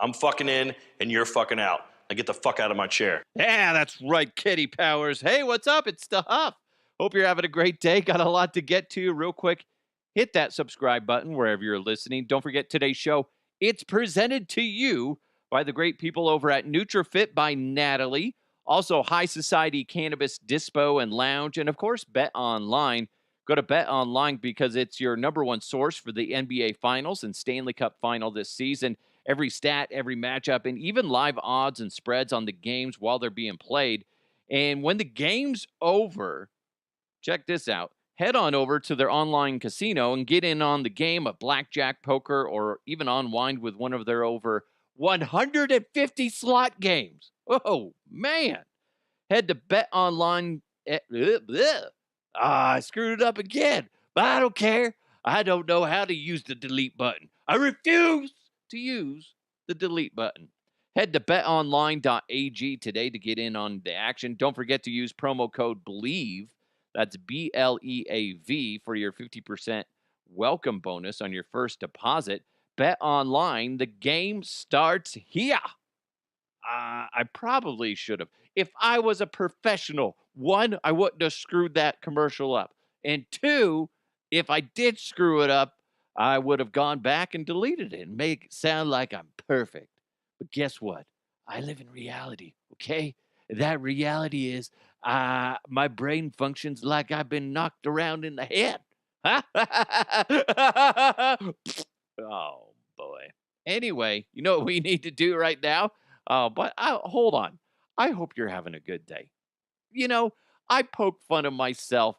I'm fucking in and you're fucking out. Now get the fuck out of my chair. Yeah, that's right, Kitty Powers. Hey, what's up? It's the Huff. Hope you're having a great day. Got a lot to get to real quick. Hit that subscribe button wherever you're listening. Don't forget today's show. It's presented to you by the great people over at NutraFit by Natalie. Also, High Society Cannabis Dispo and Lounge. And, of course, Bet Online. Go to Bet Online because it's your number one source for the NBA Finals and Stanley Cup Final this season. Every stat, every matchup, and even live odds and spreads on the games while they're being played. And when the game's over, check this out. Head on over to their online casino and get in on the game of blackjack, poker, or even unwind with one of their over 150 slot games. Oh, man. Head to Bet Online. I screwed it up again, but I don't care. I don't know how to use the delete button. I refuse to use the delete button. Head to betonline.ag today to get in on the action. Don't forget to use promo code BLEAV. That's BLEAV for your 50% welcome bonus on your first deposit. Bet Online, the game starts here. I probably should have. If I was a professional, one, I wouldn't have screwed that commercial up. And two, if I did screw it up, I would have gone back and deleted it and make it sound like I'm perfect. But guess what? I live in reality, okay? That reality is my brain functions like I've been knocked around in the head. Oh, boy. Anyway, you know what we need to do right now? But hold on. I hope you're having a good day. You know, I poke fun of myself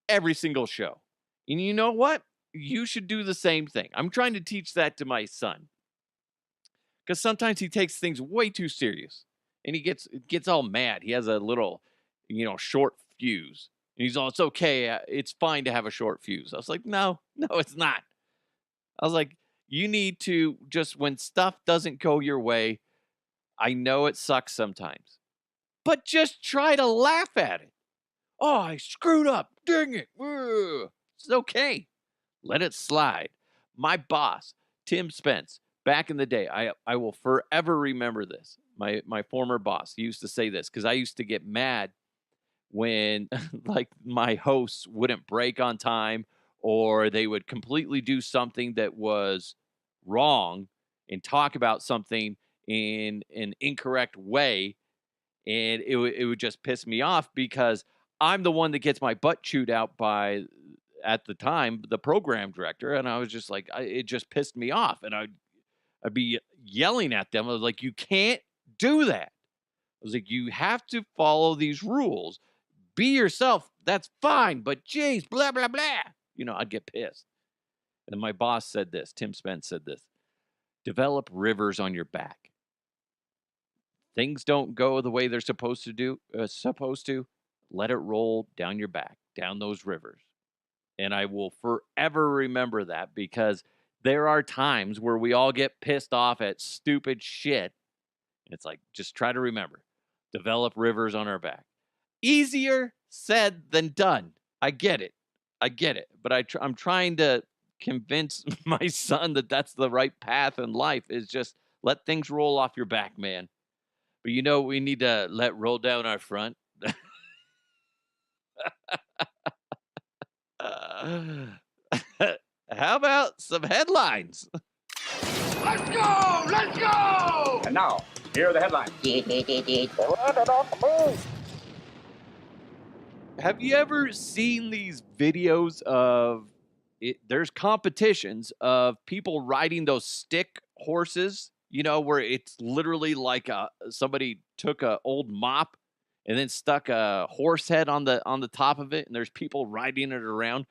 every single show. And you know what? You should do the same thing. I'm trying to teach that to my son. Because sometimes he takes things way too serious. And he gets all mad. He has a little, short fuse. And he's all, it's okay. It's fine to have a short fuse. I was like, no, it's not. I was like, you need to just, when stuff doesn't go your way, I know it sucks sometimes, but just try to laugh at it. Oh, I screwed up. Dang it. It's okay. Let it slide. My boss, Tim Spence, back in the day, I will forever remember this. My former boss, he used to say this because I used to get mad when like my hosts wouldn't break on time or they would completely do something that was wrong and talk about something in an incorrect way. And it would just piss me off because I'm the one that gets my butt chewed out by, at the time, the program director. And I was just like, it just pissed me off. And I'd be yelling at them. I was like, you can't do that. I was like, you have to follow these rules. Be yourself. That's fine. But geez, blah, blah, blah. I'd get pissed. And my boss said this. Tim Spence said this. Develop rivers on your back. Things don't go the way they're supposed to. Let it roll down your back, down those rivers. And I will forever remember that because there are times where we all get pissed off at stupid shit. And it's like, just try to remember, develop rivers on our back. Easier said than done. I get it. But I'm trying to convince my son that that's the right path in life, is just let things roll off your back, man. But we need to let roll down our front. How about some headlines? Let's go! Let's go! And now, here are the headlines. Have you ever seen these videos of it? There's competitions of people riding those stick horses, where it's literally like somebody took an old mop and then stuck a horse head on the top of it, and there's people riding it around.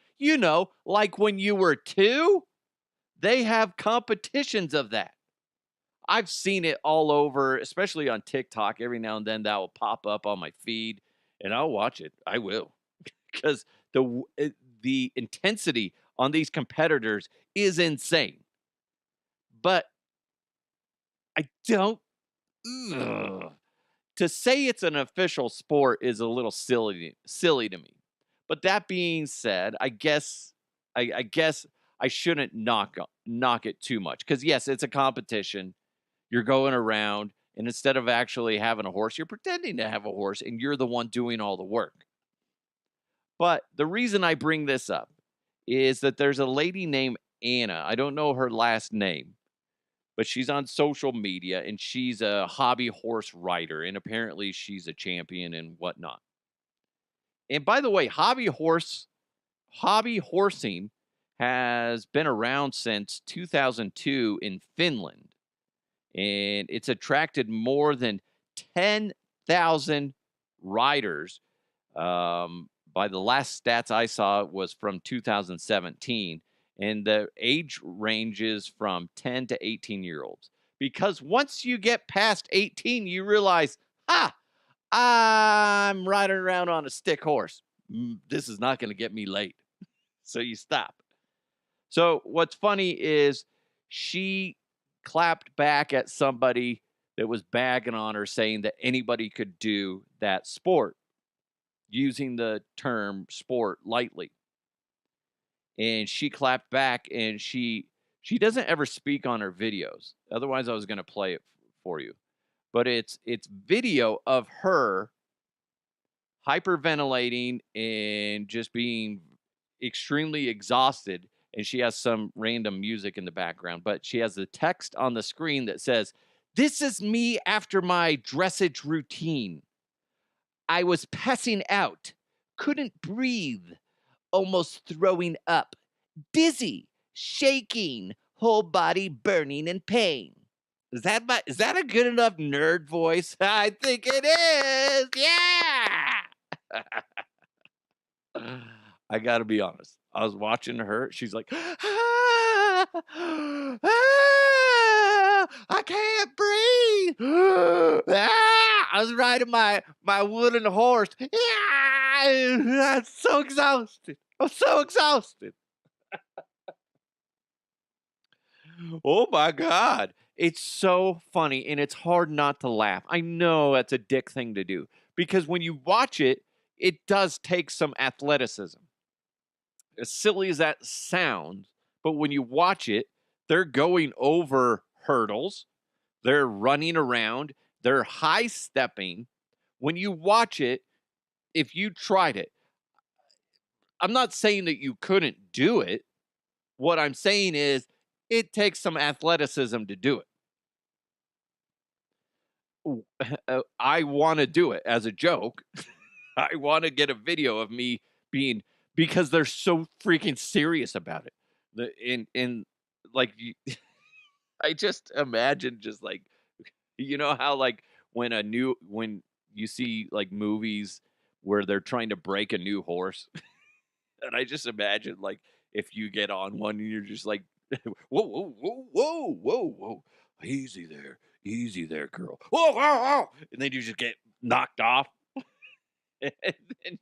Like when you were 2, they have competitions of that. I've seen it all over, especially on TikTok. Every now and then that will pop up on my feed, and I'll watch it. I will, because the intensity on these competitors is insane. But I don't. To say it's an official sport is a little silly to me. But that being said, I guess I shouldn't knock it too much because yes, it's a competition. You're going around, and instead of actually having a horse, you're pretending to have a horse, and you're the one doing all the work. But the reason I bring this up is that there's a lady named Anna. I don't know her last name, but she's on social media and she's a hobby horse rider. And apparently she's a champion and whatnot. And by the way, hobby horsing has been around since 2002 in Finland. And it's attracted more than 10,000 riders. By the last stats I saw was from 2017, and the age ranges from 10 to 18-year-olds. Because once you get past 18, you realize, I'm riding around on a stick horse. This is not going to get me laid. So you stop. So what's funny is she clapped back at somebody that was bagging on her, saying that anybody could do that sport, using the term sport lightly. And she clapped back, and she doesn't ever speak on her videos. Otherwise, I was going to play it for you. But it's video of her hyperventilating and just being extremely exhausted. And she has some random music in the background, but she has the text on the screen that says, "This is me after my dressage routine. I was passing out, couldn't breathe, almost throwing up, dizzy, shaking, whole body burning in pain." Is that a good enough nerd voice? I think it is. Yeah. I got to be honest. I was watching her. She's like, I can't breathe. I was riding my wooden horse. I'm so exhausted. I'm so exhausted. Oh my God. It's so funny, and it's hard not to laugh. I know that's a dick thing to do, because when you watch it, it does take some athleticism. As silly as that sounds, but when you watch it, they're going over hurdles, they're running around, they're high stepping. When you watch it, if you tried it, I'm not saying that you couldn't do it. What I'm saying is it takes some athleticism to do it. I want to do it as a joke. I want to get a video of me being, because they're so freaking serious about it. In like I just imagine, just like, you know how like when you see like movies where they're trying to break a new horse, and I just imagine like if you get on one and you're just like, whoa, whoa, whoa, whoa, whoa, whoa, easy there, girl, whoa, whoa, whoa, and then you just get knocked off. And then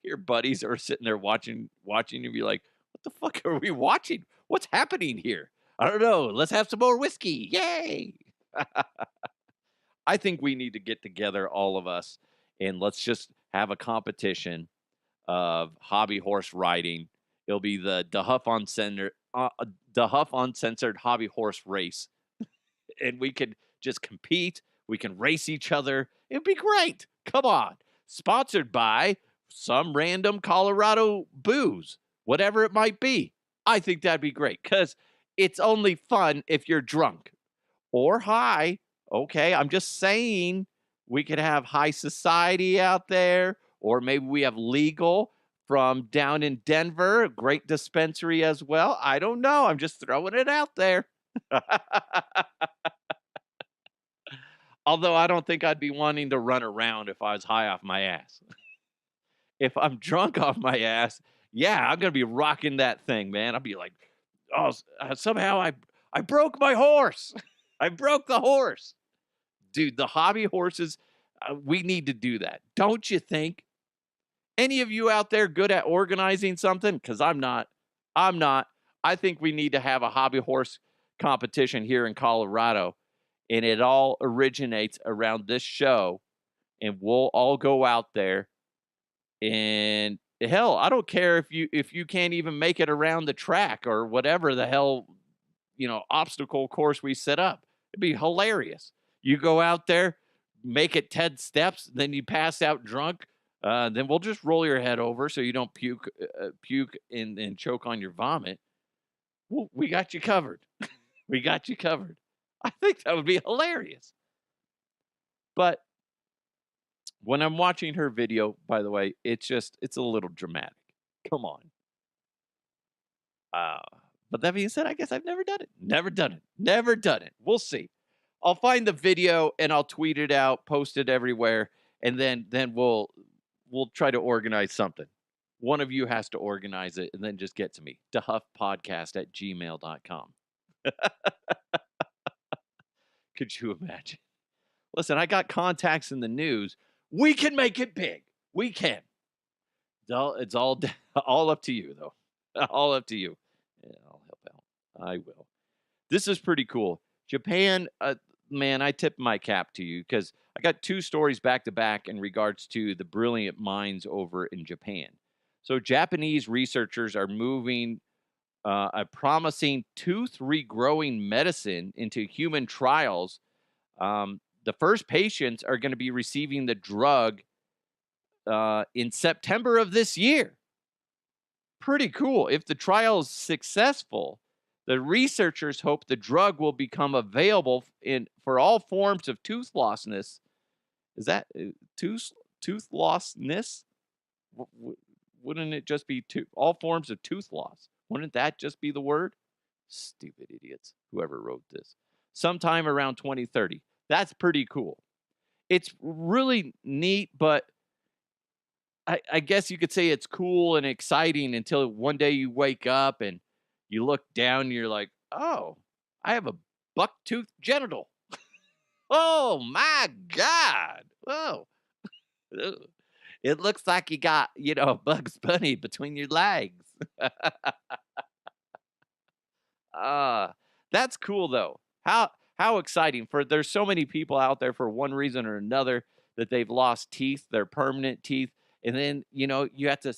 your buddies are sitting there watching and be like, what the fuck are we watching? What's happening here? I don't know. Let's have some more whiskey. Yay. I think we need to get together, all of us, and let's just have a competition of hobby horse riding. It'll be the Huff Uncensored Hobby Horse Race. And we could just compete. We can race each other. It'd be great. Come on. Sponsored by some random Colorado booze, whatever it might be. I think that'd be great, because it's only fun if you're drunk or high. Okay, I'm just saying we could have high society out there, or maybe we have legal from down in Denver, a great dispensary as well. I don't know. I'm just throwing it out there. Although I don't think I'd be wanting to run around if I was high off my ass. If I'm drunk off my ass, yeah, I'm going to be rocking that thing, man. I'll be like, oh, somehow I broke my horse. I broke the horse. Dude, the hobby horses, we need to do that. Don't you think? Any of you out there good at organizing something? Because I'm not. I think we need to have a hobby horse competition here in Colorado. And it all originates around this show. And we'll all go out there. And hell, I don't care if you can't even make it around the track or whatever the hell, obstacle course we set up. It'd be hilarious. You go out there, make it 10 steps, then you pass out drunk. Then we'll just roll your head over so you don't puke and choke on your vomit. Well, we got you covered. We got you covered. I think that would be hilarious. But when I'm watching her video, by the way, it's a little dramatic. Come on. Uh, but that being said, I guess I've never done it. Never done it. Never done it. We'll see. I'll find the video and I'll tweet it out, post it everywhere, and then we'll try to organize something. One of you has to organize it and then just get to me. DeHuffPodcast@gmail.com. Could you imagine? Listen, I got contacts in the news. We can make it big. We can. It's all all up to you, though. All up to you. Yeah, I'll help out. I will. This is pretty cool. Japan, man, I tip my cap to you because I got 2 stories back to back in regards to the brilliant minds over in Japan. So Japanese researchers are moving a promising tooth regrowing medicine into human trials. The first patients are going to be receiving the drug in September of this year. Pretty cool. If the trial is successful, the researchers hope the drug will become available for all forms of tooth lostness. Is that tooth lostness? Wouldn't it just be all forms of tooth loss? Wouldn't that just be the word? Stupid idiots, whoever wrote this. Sometime around 2030. That's pretty cool. It's really neat, but I guess you could say it's cool and exciting until one day you wake up and you look down and you're like, oh, I have a buck-tooth genital. Oh, my God. Oh. It looks like you got, Bugs Bunny between your legs. That's cool, though. How exciting. There's so many people out there for one reason or another that they've lost teeth, their permanent teeth. And then, you have to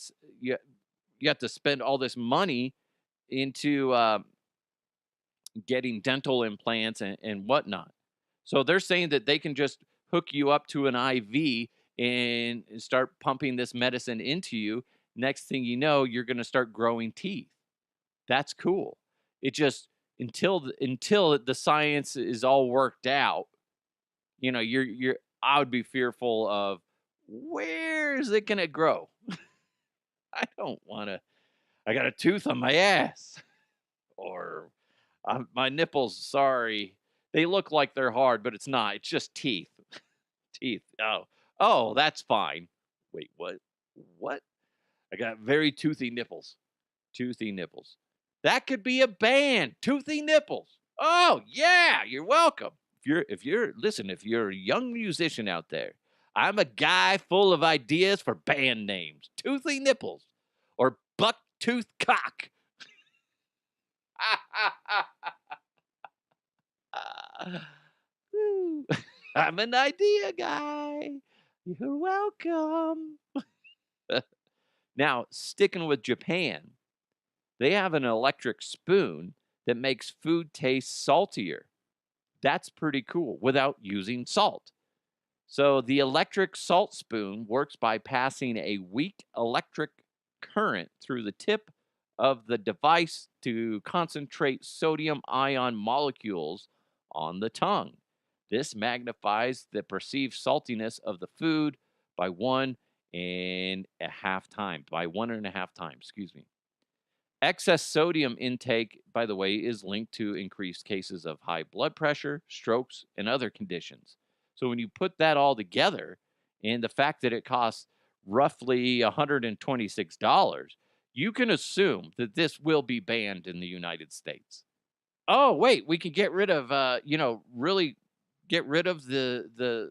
spend all this money into getting dental implants and whatnot. So they're saying that they can just hook you up to an IV and start pumping this medicine into you. Next thing you know, you're going to start growing teeth. That's cool. It just until the science is all worked out, I would be fearful of where is it going to grow? I don't want to. I got a tooth on my ass or my nipples. Sorry. They look like they're hard, but it's not. It's just teeth. Teeth. Oh, that's fine. Wait, what? What? I got very toothy nipples. Toothy nipples. That could be a band. Toothy nipples. Oh, yeah, you're welcome. If you're a young musician out there, I'm a guy full of ideas for band names. Toothy nipples or buck tooth cock. I'm an idea guy. You're welcome. Now, sticking with Japan, they have an electric spoon that makes food taste saltier. That's pretty cool without using salt. So the electric salt spoon works by passing a weak electric current through the tip of the device to concentrate sodium ion molecules on the tongue. This magnifies the perceived saltiness of the food by 1.5 times. Excuse me. Excess sodium intake, by the way, is linked to increased cases of high blood pressure, strokes, and other conditions. So when you put that all together, and the fact that it costs roughly $126, you can assume that this will be banned in the United States. Oh, wait, we can get rid of, really get rid of the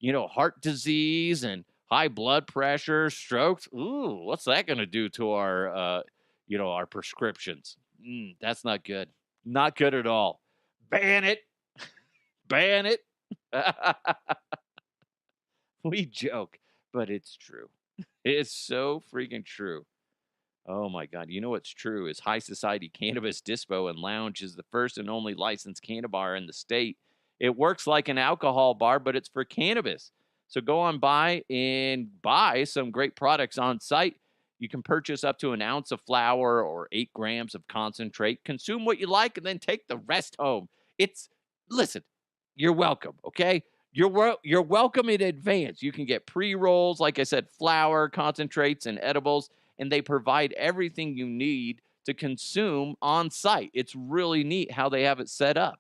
heart disease and high blood pressure, strokes. Ooh, what's that going to do to our prescriptions? That's not good. Not good at all. Ban it. Ban it. We joke, but it's true. It's so freaking true. Oh my God. You know what's true is High Society Cannabis Dispo and Lounge is the first and only licensed cannabis bar in the state. It works like an alcohol bar, but it's for cannabis. So go on by and buy some great products on site. You can purchase up to an ounce of flour or 8 grams of concentrate. Consume what you like and then take the rest home. It's, listen, you're welcome, okay? You're welcome in advance. You can get pre-rolls, like I said, flour, concentrates, and edibles, and they provide everything you need to consume on site. It's really neat how they have it set up.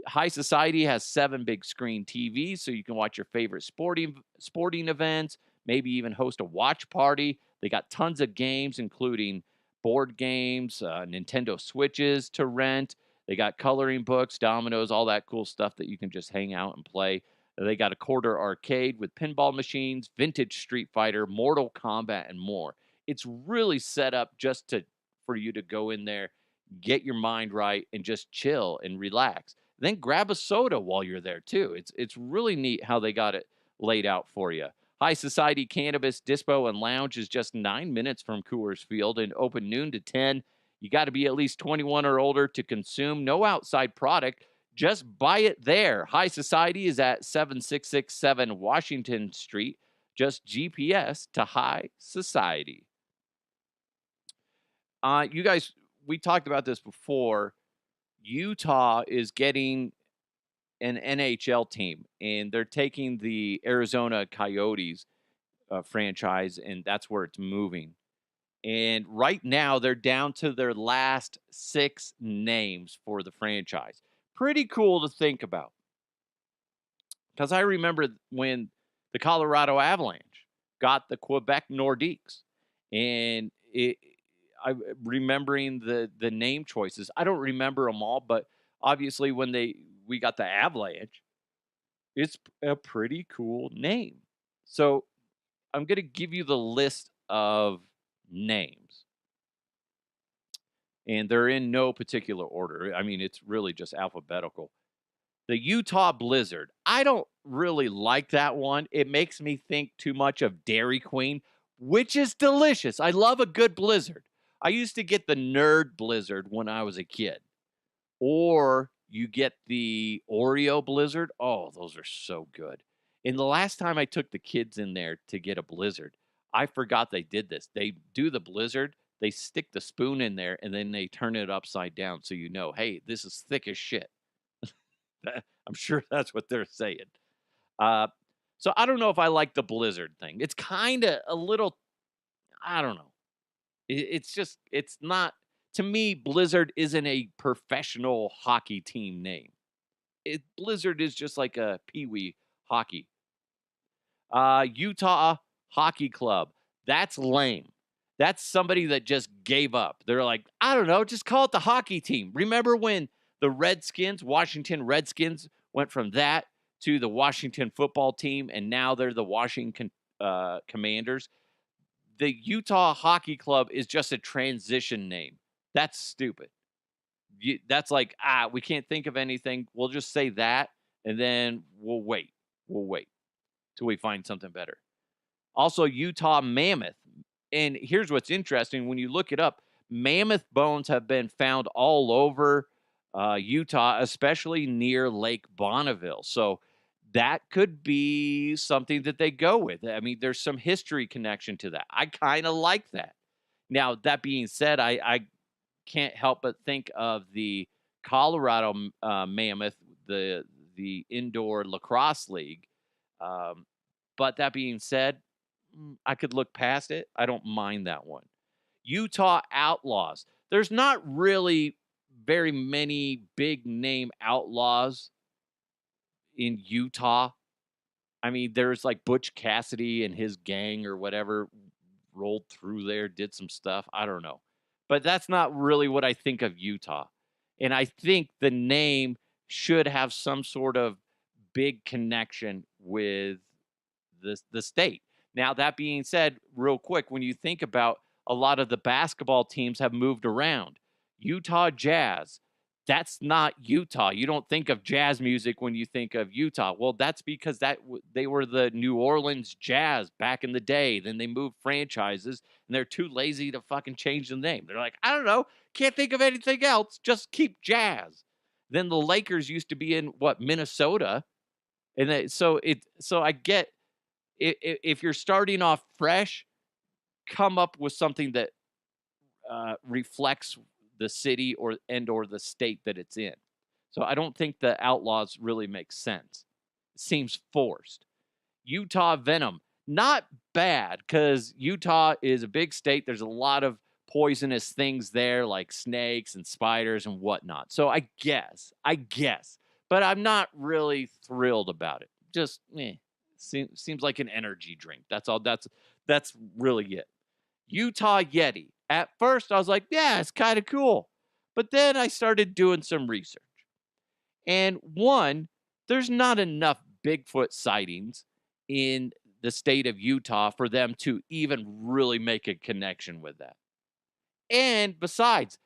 High Society has 7 big screen TVs, so you can watch your favorite sporting events, maybe even host a watch party. They got tons of games, including board games, Nintendo Switches to rent. They got coloring books, dominoes, all that cool stuff that you can just hang out and play. They got a quarter arcade with pinball machines, vintage Street Fighter, Mortal Kombat, and more. It's really set up just to for you to go in there, get your mind right, and just chill and relax. Then grab a soda while you're there too. It's really neat how they got it laid out for you. High Society Cannabis Dispo and Lounge is just 9 minutes from Coors Field and open noon to 10. You got to be at least 21 or older to consume. No outside product. Just buy it there. High Society is at 7667 Washington Street. Just GPS to High Society. You guys, we talked about this before. Utah is getting an NHL team, and they're taking the Arizona Coyotes franchise, and that's where it's moving. And right now, they're down to their last 6 names for the franchise. Pretty cool to think about. Because I remember when the Colorado Avalanche got the Quebec Nordiques, and I remembering the name choices. I don't remember them all, but obviously when we got the Avalanche, it's a pretty cool name. So I'm going to give you the list of names, and they're in no particular order. I mean, it's really just alphabetical. The Utah Blizzard. I don't really like that one. It makes me think too much of Dairy Queen, which is delicious. I love a good blizzard. I used to get the Nerd Blizzard when I was a kid. Or you get the Oreo Blizzard. Oh, those are so good. And the last time I took the kids in there to get a blizzard, I forgot they did this. They do the blizzard, they stick the spoon in there, and then they turn it upside down so you know, hey, this is thick as shit. I'm sure that's what they're saying. Uh, so I don't know if I like the blizzard thing. It's kind of a little, I don't know. It's just, it's not, to me, Blizzard isn't a professional hockey team name. Blizzard is just like a peewee hockey. Utah Hockey Club. That's lame. That's somebody that just gave up. They're like, I don't know, just call it the hockey team. Remember when the Redskins, Washington Redskins, went from that to the Washington football team, and now they're the Washington Commanders? The Utah Hockey Club is just a transition name. That's stupid. That's like, we can't think of anything. We'll just say that, and then we'll wait. We'll wait till we find something better. Also, Utah Mammoth. And here's what's interesting. When you look it up, mammoth bones have been found all over Utah, especially near Lake Bonneville. So that could be something that they go with. I mean, there's some history connection to that. I kind of like that. Now, that being said, I can't help but think of the Colorado Mammoth, the indoor lacrosse league. But that being said, I could look past it. I don't mind that one. Utah Outlaws. There's not really very many big name outlaws in Utah. I mean, there's like Butch Cassidy and his gang or whatever rolled through there, did some stuff. I don't know. But that's not really what I think of Utah. And I think the name should have some sort of big connection with the state. Now, that being said, real quick, when you think about a lot of the basketball teams have moved around, Utah Jazz, That's not Utah. You don't think of jazz music when you think of Utah. Well, that's because they were the New Orleans Jazz back in the day. Then they moved franchises, and they're too lazy to fucking change the name. They're like, I don't know, can't think of anything else. Just keep Jazz. Then the Lakers used to be in what, Minnesota, and so I get, if you're starting off fresh, come up with something that reflects the city or the state that it's in. So I don't think the Outlaws really make sense. It seems forced. Utah Venom, not bad, because Utah is a big state. There's a lot of poisonous things there, like snakes and spiders and whatnot. So I guess, but I'm not really thrilled about it. Just seems like an energy drink. That's all. That's really it. Utah Yeti. At first, I was like, yeah, it's kind of cool. But then I started doing some research. And one, there's not enough Bigfoot sightings in the state of Utah for them to even really make a connection with that. And besides,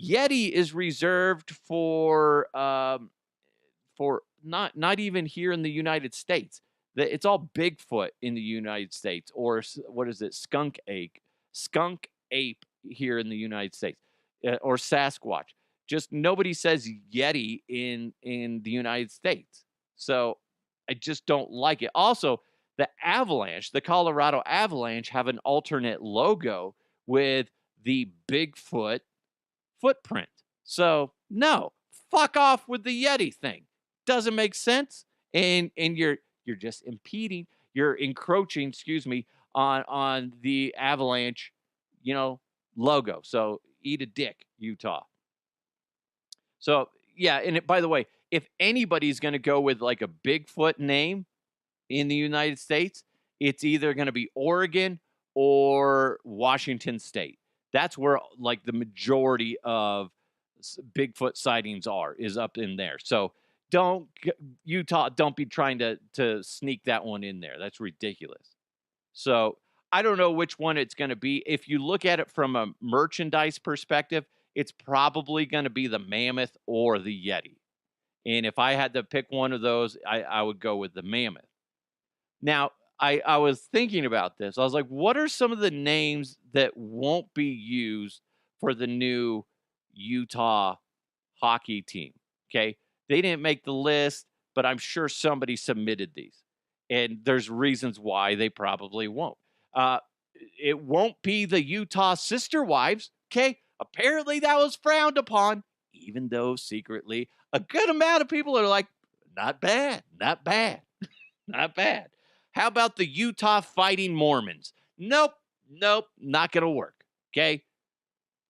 Yeti is reserved for not even here in the United States. It's all Bigfoot in the United States, or what is it, skunk ape here in the United States, or Sasquatch. Just nobody says Yeti in the United States, so I just don't like it. Also, the Colorado Avalanche, have an alternate logo with the Bigfoot footprint. So no, fuck off with the Yeti thing. Doesn't make sense, and you're just impeding, you're encroaching, excuse me, on the Avalanche, logo. So eat a dick, Utah. So yeah, and by the way, if anybody's going to go with like a Bigfoot name in the United States, it's either going to be Oregon or Washington State. That's where like the majority of Bigfoot sightings is up in there. So Utah, don't be trying to sneak that one in there. That's ridiculous. So I don't know which one it's going to be. If you look at it from a merchandise perspective, it's probably going to be the Mammoth or the Yeti. And if I had to pick one of those, I would go with the Mammoth. Now, I was thinking about this. I was like, what are some of the names that won't be used for the new Utah hockey team? Okay. They didn't make the list, but I'm sure somebody submitted these. And there's reasons why they probably won't. It won't be the Utah Sister Wives. Okay. Apparently that was frowned upon, even though secretly a good amount of people are like, not bad, not bad, not bad. How about the Utah Fighting Mormons? Nope, not going to work. Okay.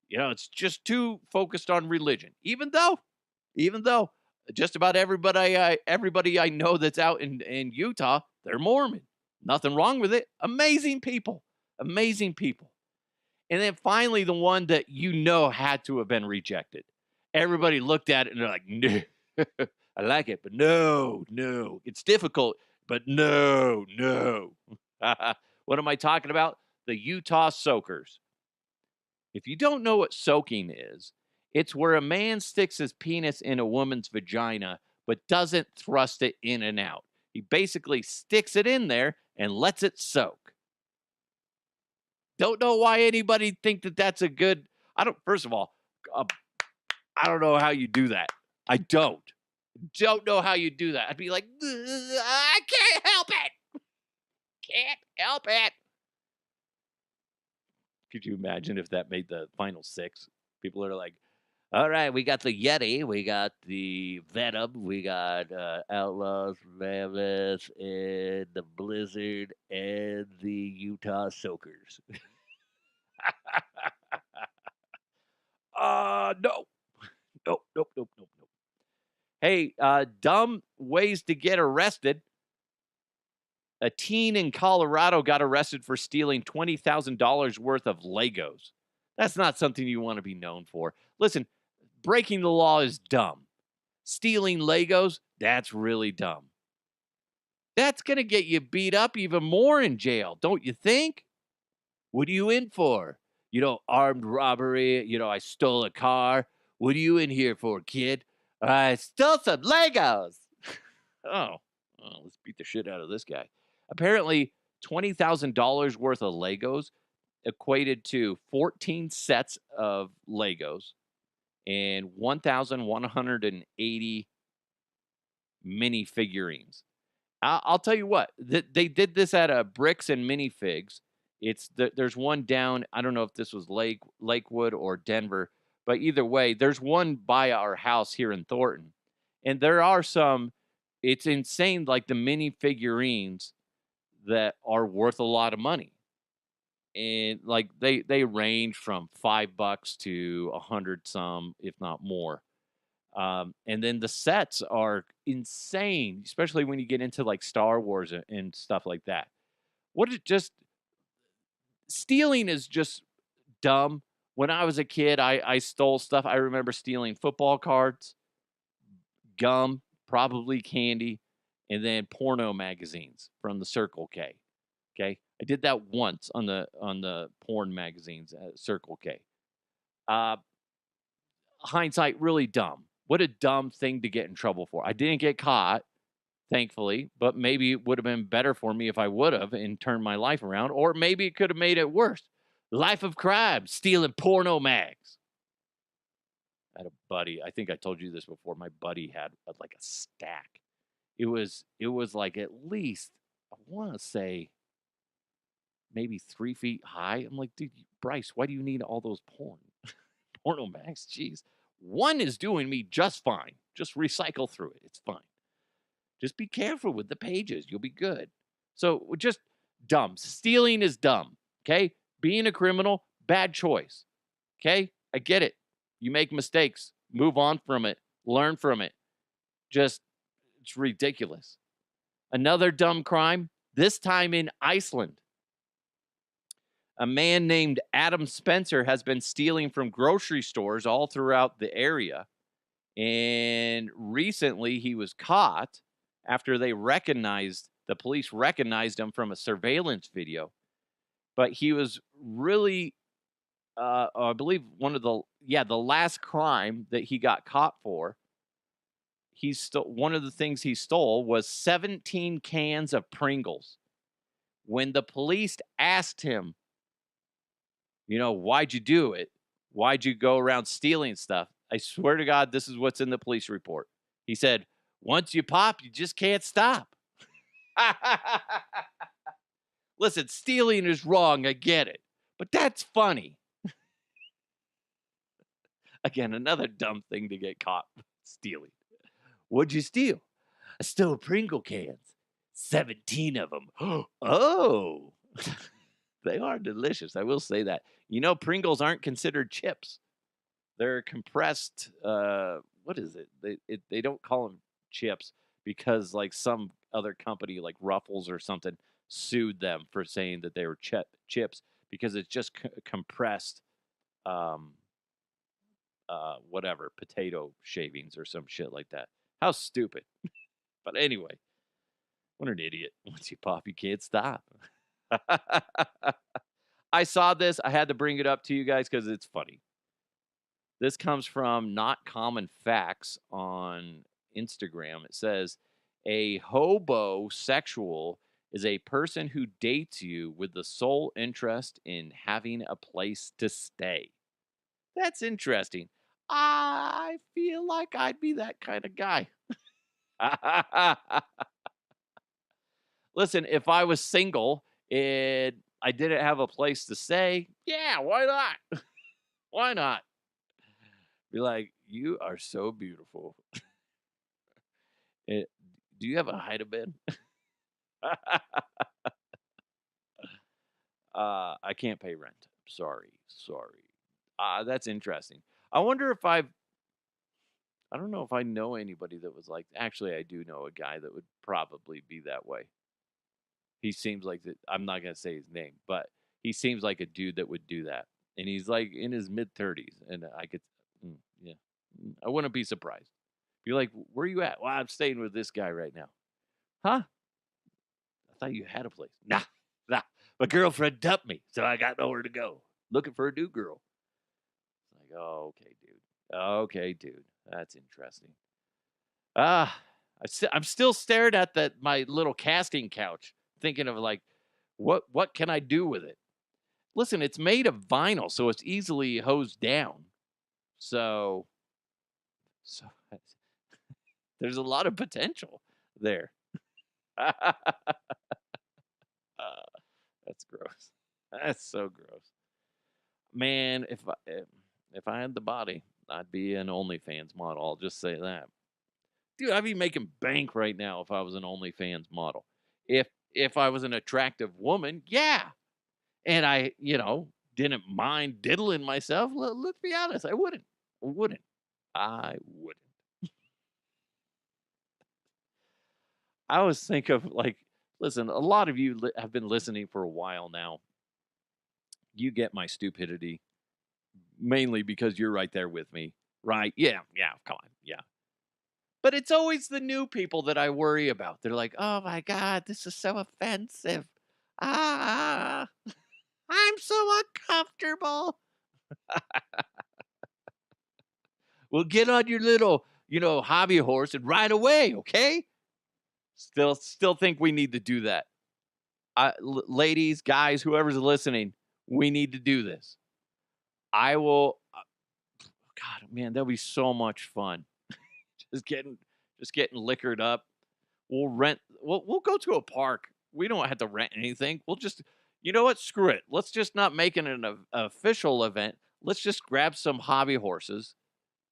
It's just too focused on religion, even though just about everybody I know that's out in Utah, they're Mormon. Nothing wrong with it. Amazing people. And then finally, the one that had to have been rejected. Everybody looked at it and they're like, no, I like it, but no. It's difficult, but no. What am I talking about? The Utah Soakers. If you don't know what soaking is, it's where a man sticks his penis in a woman's vagina, but doesn't thrust it in and out. He basically sticks it in there and lets it soak. Don't know why anybody think that that's a good. First of all, I don't know how you do that. I don't know how you do that. I'd be like, I can't help it. Could you imagine if that made the final six? People are like, all right, we got the Yeti, we got the Venom, we got Outlaws, Mammoth, and the Blizzard, and the Utah Soakers. No. Nope. Hey, dumb ways to get arrested. A teen in Colorado got arrested for stealing $20,000 worth of Legos. That's not something you want to be known for. Listen, breaking the law is dumb. Stealing Legos, that's really dumb. That's going to get you beat up even more in jail, don't you think? What are you in for? Armed robbery. I stole a car. What are you in here for, kid? I stole some Legos. Oh, let's beat the shit out of this guy. Apparently, $20,000 worth of Legos equated to 14 sets of Legos and 1,180 mini figurines. I'll tell you what, they did this at a Bricks and Minifigs. There's one down. I don't know if this was Lakewood or Denver, but either way, there's one by our house here in Thornton, and there are some. It's insane, like the mini figurines that are worth a lot of money, and like they range from $5 to 100 some, if not more. And then the sets are insane, especially when you get into like Star Wars and stuff like that. What it just stealing is just dumb. When I was a kid, I stole stuff. I remember stealing football cards, gum, probably candy, and then porno magazines from the Circle K. Okay, I did that once on the porn magazines at Circle K. Hindsight, really dumb. What a dumb thing to get in trouble for. I didn't get caught, thankfully, but maybe it would have been better for me if I would have and turned my life around, or maybe it could have made it worse. Life of crime, stealing porno mags. I had a buddy. I think I told you this before. My buddy had like a stack. It was like at least, I want to say, maybe 3 feet high. I'm like, dude, Bryce, why do you need all those porno mags? Jeez. One is doing me just fine. Just recycle through it. It's fine. Just be careful with the pages. You'll be good. So just dumb. Stealing is dumb. Okay? Being a criminal, bad choice. Okay? I get it. You make mistakes. Move on from it. Learn from it. Just, it's ridiculous. Another dumb crime, this time in Iceland. A man named Adam Spencer has been stealing from grocery stores all throughout the area. And recently he was caught after the police recognized him from a surveillance video. But he was really, I believe the last crime that he got caught for, one of the things he stole was 17 cans of Pringles. When the police asked him, why'd you do it? Why'd you go around stealing stuff? I swear to God, this is what's in the police report. He said, once you pop, you just can't stop. Listen, stealing is wrong. I get it. But that's funny. Again, another dumb thing to get caught stealing. What'd you steal? I stole Pringle cans. 17 of them. Oh. They are delicious. I will say that. Pringles aren't considered chips. They're compressed. What is it? They don't call them chips because like some other company like Ruffles or something sued them for saying that they were chips because it's just compressed, whatever, potato shavings or some shit like that. How stupid. But anyway, what an idiot. Once you pop, you can't stop. I saw this. I had to bring it up to you guys because it's funny. This comes from Not Common Facts on Instagram. It says, a hobosexual is a person who dates you with the sole interest in having a place to stay. That's interesting. I feel like I'd be that kind of guy. Listen, if I was single and I didn't have a place to stay, yeah, why not? Why not? Be like, you are so beautiful. Do you have a hide-a-bed? I can't pay rent. Sorry. That's interesting. I wonder if I don't know if I know anybody that was like, actually, I do know a guy that would probably be that way. He seems like that. I'm not going to say his name, but he seems like a dude that would do that. And he's like in his mid-30s. And yeah, I wouldn't be surprised. Be like, where are you at? Well, I'm staying with this guy right now. Huh? I thought you had a place. Nah. My girlfriend dumped me, so I got nowhere to go. Looking for a new girl. It's like, oh, okay, dude. Okay, dude. That's interesting. Ah, I'm still staring at that my little casting couch, thinking of like, what can I do with it? Listen, it's made of vinyl, so it's easily hosed down. So, so there's a lot of potential there. That's gross. That's so gross. Man, if I had the body, I'd be an OnlyFans model. I'll just say that. Dude, I'd be making bank right now if I was an OnlyFans model. If I was an attractive woman, yeah. And I, didn't mind diddling myself. Let's be honest, I wouldn't. I wouldn't. I wouldn't. I always think of like, listen, a lot of you have been listening for a while now. You get my stupidity mainly because you're right there with me, right? Yeah, yeah, come on, yeah. But it's always the new people that I worry about. They're like, "Oh my god, this is so offensive. Ah, I'm so uncomfortable." Well, get on your little, hobby horse and ride away, okay? Still think we need to do that. Ladies, guys, whoever's listening, we need to do this. I will. God, man, that'll be so much fun. Just getting, just getting liquored up. We'll go to a park. We don't have to rent anything. We'll just, you know what? Screw it. Let's just not make it an official event. Let's just grab some hobby horses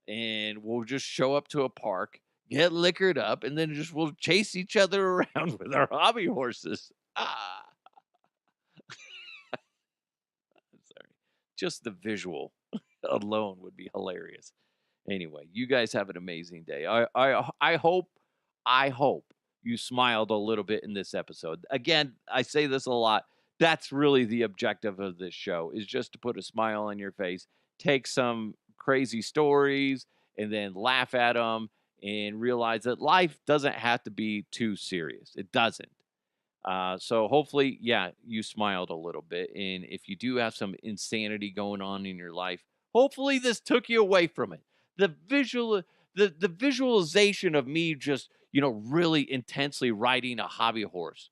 and we'll just show up to a park, get liquored up, and then just we'll chase each other around with our hobby horses. Ah, I'm sorry. Just the visual alone would be hilarious. Anyway, you guys have an amazing day. I hope you smiled a little bit in this episode. Again, I say this a lot. That's really the objective of this show is just to put a smile on your face, take some crazy stories and then laugh at them and realize that life doesn't have to be too serious. It doesn't. So hopefully, yeah, you smiled a little bit. And if you do have some insanity going on in your life, hopefully this took you away from it. The visual, the visualization of me just, really intensely riding a hobby horse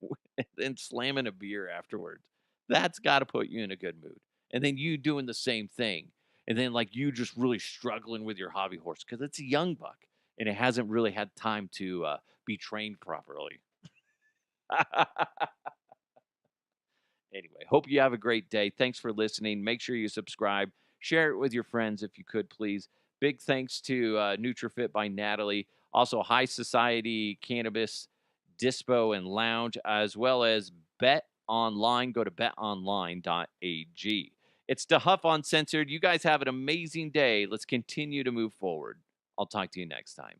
and then slamming a beer afterwards. That's got to put you in a good mood. And then you doing the same thing. And then like you just really struggling with your hobby horse because it's a young buck and it hasn't really had time to be trained properly. Anyway, hope you have a great day. Thanks for listening. Make sure you subscribe. Share it with your friends if you could, please. Big thanks to NutriFit by Natalie. Also, High Society Cannabis Dispo and Lounge, as well as Bet Online. Go to betonline.ag. It's the Huff Uncensored. You guys have an amazing day. Let's continue to move forward. I'll talk to you next time.